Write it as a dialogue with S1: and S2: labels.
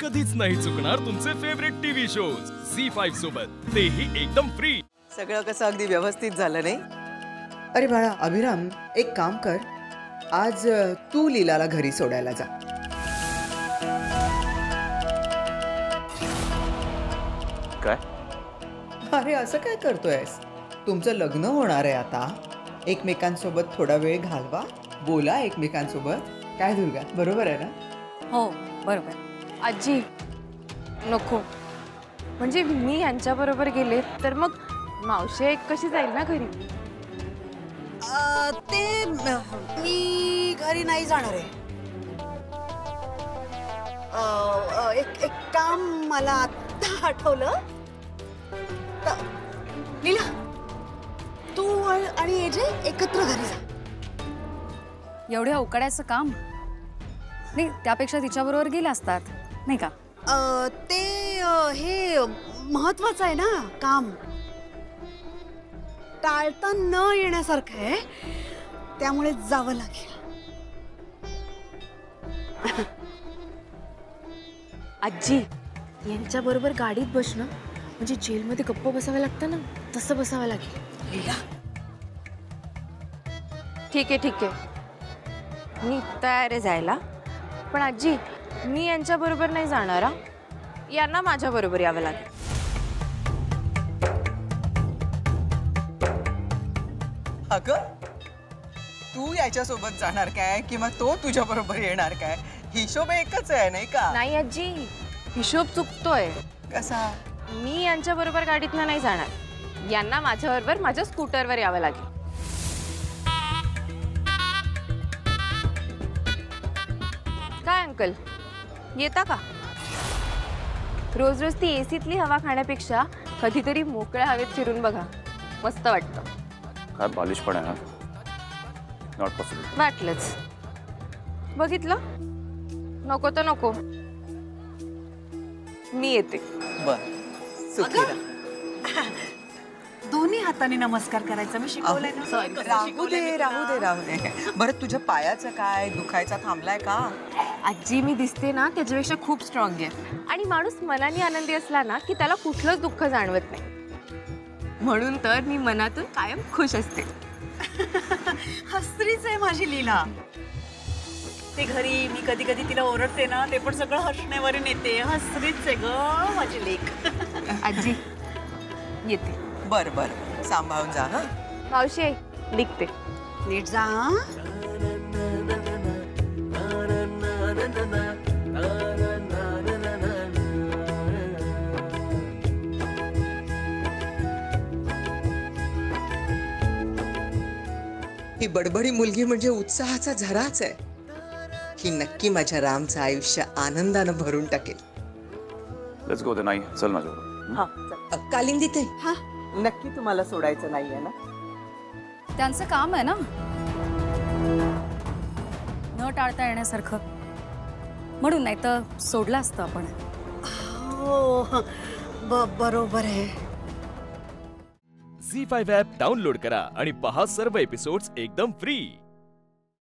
S1: कधीच नाही चुकणार तुमचे फेवरेट टीव्ही शोज झी5 सोबत, तेही एकदम फ्री।
S2: सगळं कसं अगदी व्यवस्थित झालं नाही?
S3: अरे बाळा अभिराम, एक काम कर, आज तू लीलाला घरी सोडायला जा।
S4: काय?
S3: अरे असं काय करतोयस? तुमचं लग्न होणार आहे आता, एकमेकांसोबत थोडा वेळ घालवा, बोला एकमेकांसोबत। काय दुर्गा, बरोबर आहे ना?
S5: हो बरोबर। आजी नको, म्हणजे मी यांच्याबरोबर गेले तर मग मावशी एक कशी जाईल ना घरी?
S6: ते मी घरी नाही जाणार आहे। एक काम मला आता आठवलं। लीला, तू आणि एजे एकत्र घरी जा।
S5: एवढ्या उकडायचं काम नाही, त्यापेक्षा तिच्याबरोबर गेले असतात नाही का?
S6: ते हे महत्वाचं आहे ना काम, टाळता न येण्यासारखं आहे, त्यामुळे जावं लागेल।
S5: आजी यांच्या बरोबर गाडीत बसणं म्हणजे जेलमध्ये गप्प बसावं लागतं ना, तसं बसावं लागेल।
S6: लीला,
S5: ठीक आहे मी तयार आहे जायला, पण आजी मी यांच्या बरोबर नाही जाणार हा, यांना माझ्या बरोबर यावं लागेल।
S2: अगं, तू याच्यासोबत जाणार काय किंवा तो तुझ्या बरोबर येणार काय? हिशोब एकच आहे नाही का?
S5: नाही आजी, हिशोब चुकतोय।
S2: कसा?
S5: मी यांच्या बरोबर गाडीतनं नाही जाणार, यांना माझ्या बरोबर माझ्या स्कूटरवर यावं लागेल। काय अंकल, येता का? रोज रोज ती एसीतली हवा खाण्यापेक्षा कधीतरी मोकळ्या हवेत फिरून बघा, मस्त वाटतं।
S4: काय बालिश पण आहे ना, नॉट पॉसिबल।
S5: वाटलंच, बघितलं? नको तर नको, मी येते।
S2: बर, सुखी राहा।
S6: दोन्ही हाताने नमस्कार करायचा मी शिकवलंय ना।
S2: राहू दे। बरं, तुझ्या पायाचं काय, दुखायचा थांबलाय का?
S5: आजी मी दिसते ना त्याच्यापेक्षा खूप स्ट्रॉंग आहे, आणि माणूस मनाने आनंदी असला ना की त्याला कुठलंच दुःख जाणवत नाही, म्हणून तर मी मनातून कायम खुश असते।
S6: हसरीच आहे माझी लीला। ते घरी मी कधी कधी तिला ओरडते ना, ते पण सगळं हसण्यावरून येते। हसरीच आहे ग माझी लेक।
S5: आजी येते।
S2: बर, सांभाळून जा हा।
S5: मावशी आई निघते।
S6: नीट जा हा।
S3: ही बडबडी मुलगी म्हणजे उत्साहाचा झराच आहे। ही नक्की माझ्या रामचं आयुष्य आनंदानं भरून टाकेल।
S4: Let's go. नाही चल माझ्याबरोबर।
S2: हा,
S3: कालिंदी ते
S2: नक्की तुम्हाला सोडायचं नाहीये ना?
S5: त्यांचं काम आहे ना, न टाळता येण्यासारखं, म्हणून नाही तर सोडलं असतं आपण।
S6: हो, बरोबर आहे।
S1: झी5 ॲप डाउनलोड करा आणि पहा सर्व एपिसोड्स एकदम फ्री।